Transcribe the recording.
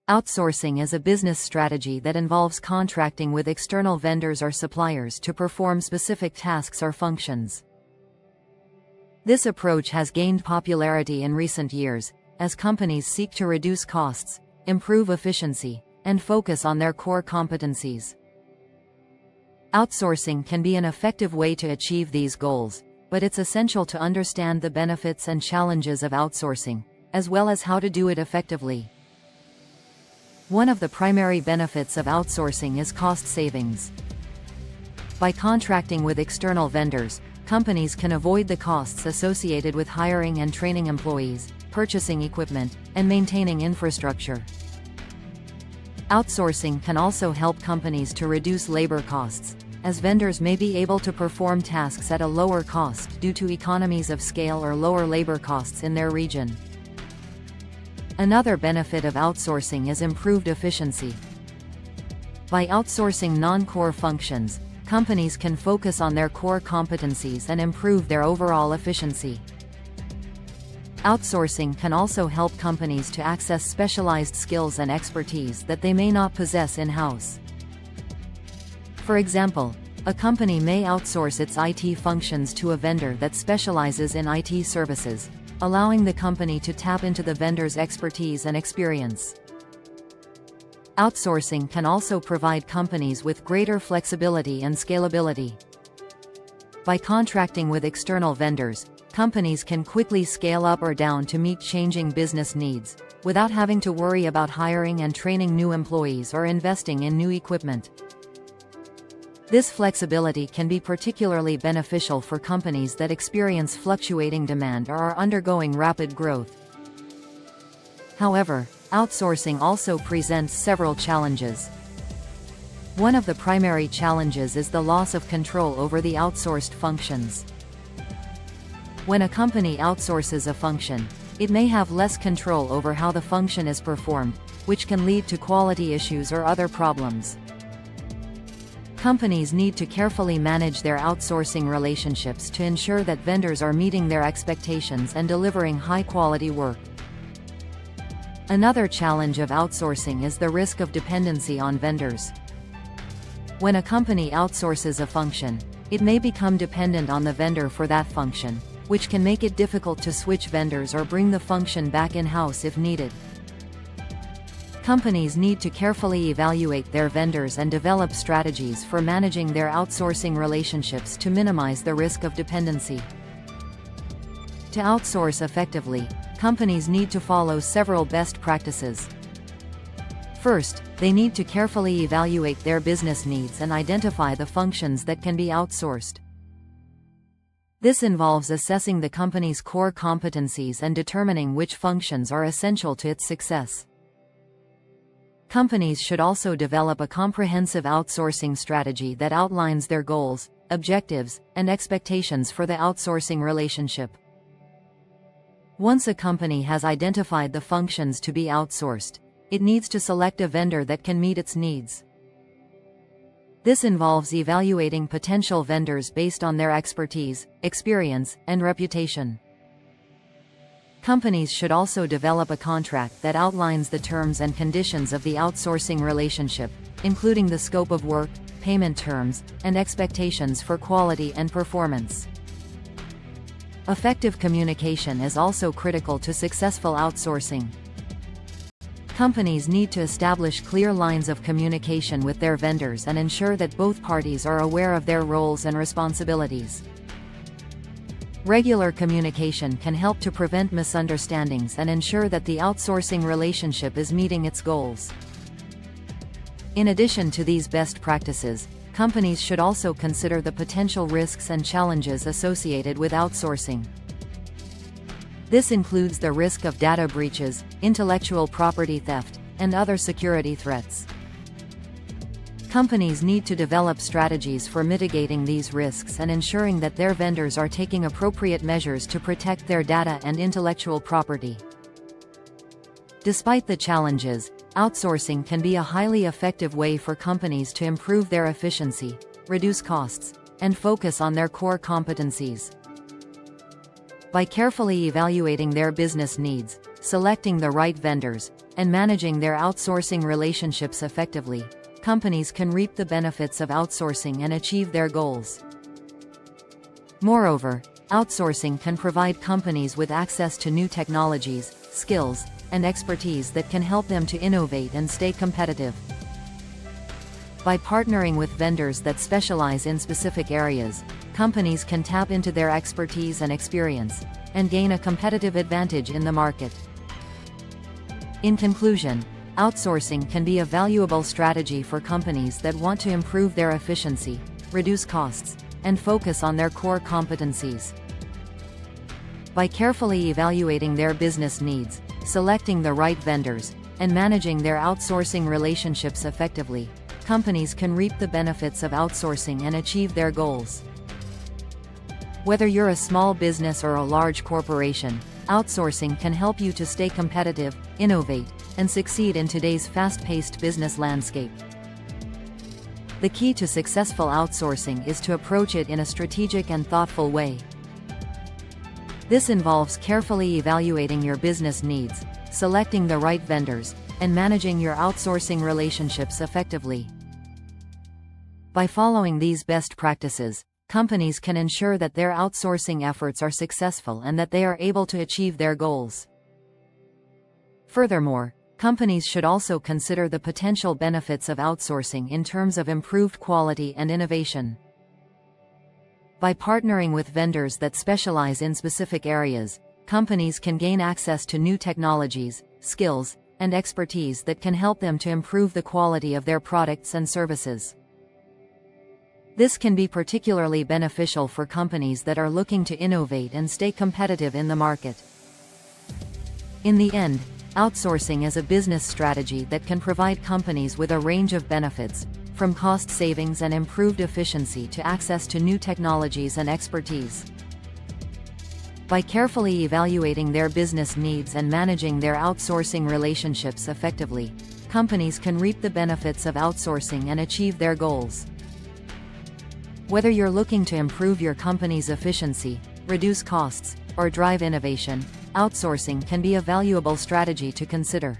Outsourcing is a business strategy that involves contracting with external vendors or suppliers to perform specific tasks or functions. This approach has gained popularity in recent years, as companies seek to reduce costs, improve efficiency, and focus on their core competencies. Outsourcing can be an effective way to achieve these goals, but it's essential to understand the benefits and challenges of outsourcing, as well as how to do it effectively. One of the primary benefits of outsourcing is cost savings. By contracting with external vendors, companies can avoid the costs associated with hiring and training employees, purchasing equipment, and maintaining infrastructure. Outsourcing can also help companies to reduce labor costs, as vendors may be able to perform tasks at a lower cost due to economies of scale or lower labor costs in their region. Another benefit of outsourcing is improved efficiency. By outsourcing non-core functions, companies can focus on their core competencies and improve their overall efficiency. Outsourcing can also help companies to access specialized skills and expertise that they may not possess in-house. For example, a company may outsource its IT functions to a vendor that specializes in IT services, allowing the company to tap into the vendor's expertise and experience. Outsourcing can also provide companies with greater flexibility and scalability. By contracting with external vendors, companies can quickly scale up or down to meet changing business needs, without having to worry about hiring and training new employees or investing in new equipment. This flexibility can be particularly beneficial for companies that experience fluctuating demand or are undergoing rapid growth. However, outsourcing also presents several challenges. One of the primary challenges is the loss of control over the outsourced functions. When a company outsources a function, it may have less control over how the function is performed, which can lead to quality issues or other problems. Companies need to carefully manage their outsourcing relationships to ensure that vendors are meeting their expectations and delivering high-quality work. Another challenge of outsourcing is the risk of dependency on vendors. When a company outsources a function, it may become dependent on the vendor for that function, which can make it difficult to switch vendors or bring the function back in-house if needed. Companies need to carefully evaluate their vendors and develop strategies for managing their outsourcing relationships to minimize the risk of dependency. To outsource effectively, companies need to follow several best practices. First, they need to carefully evaluate their business needs and identify the functions that can be outsourced. This involves assessing the company's core competencies and determining which functions are essential to its success. Companies should also develop a comprehensive outsourcing strategy that outlines their goals, objectives, and expectations for the outsourcing relationship. Once a company has identified the functions to be outsourced, it needs to select a vendor that can meet its needs. This involves evaluating potential vendors based on their expertise, experience, and reputation. Companies should also develop a contract that outlines the terms and conditions of the outsourcing relationship, including the scope of work, payment terms, and expectations for quality and performance. Effective communication is also critical to successful outsourcing. Companies need to establish clear lines of communication with their vendors and ensure that both parties are aware of their roles and responsibilities. Regular communication can help to prevent misunderstandings and ensure that the outsourcing relationship is meeting its goals. In addition to these best practices, companies should also consider the potential risks and challenges associated with outsourcing. This includes the risk of data breaches, intellectual property theft, and other security threats. Companies need to develop strategies for mitigating these risks and ensuring that their vendors are taking appropriate measures to protect their data and intellectual property. Despite the challenges, outsourcing can be a highly effective way for companies to improve their efficiency, reduce costs, and focus on their core competencies. By carefully evaluating their business needs, selecting the right vendors, and managing their outsourcing relationships effectively, companies can reap the benefits of outsourcing and achieve their goals. Moreover, outsourcing can provide companies with access to new technologies, skills, and expertise that can help them to innovate and stay competitive. By partnering with vendors that specialize in specific areas, companies can tap into their expertise and experience, and gain a competitive advantage in the market. In conclusion, outsourcing can be a valuable strategy for companies that want to improve their efficiency, reduce costs, and focus on their core competencies. By carefully evaluating their business needs, selecting the right vendors, and managing their outsourcing relationships effectively, companies can reap the benefits of outsourcing and achieve their goals. Whether you're a small business or a large corporation, outsourcing can help you to stay competitive, innovate, and succeed in today's fast-paced business landscape. The key to successful outsourcing is to approach it in a strategic and thoughtful way. This involves carefully evaluating your business needs, selecting the right vendors, and managing your outsourcing relationships effectively. By following these best practices, companies can ensure that their outsourcing efforts are successful and that they are able to achieve their goals. Furthermore, companies should also consider the potential benefits of outsourcing in terms of improved quality and innovation. By partnering with vendors that specialize in specific areas, companies can gain access to new technologies, skills, and expertise that can help them to improve the quality of their products and services. This can be particularly beneficial for companies that are looking to innovate and stay competitive in the market. In the end, outsourcing is a business strategy that can provide companies with a range of benefits, from cost savings and improved efficiency to access to new technologies and expertise. By carefully evaluating their business needs and managing their outsourcing relationships effectively, companies can reap the benefits of outsourcing and achieve their goals. Whether you're looking to improve your company's efficiency, reduce costs, or drive innovation, outsourcing can be a valuable strategy to consider.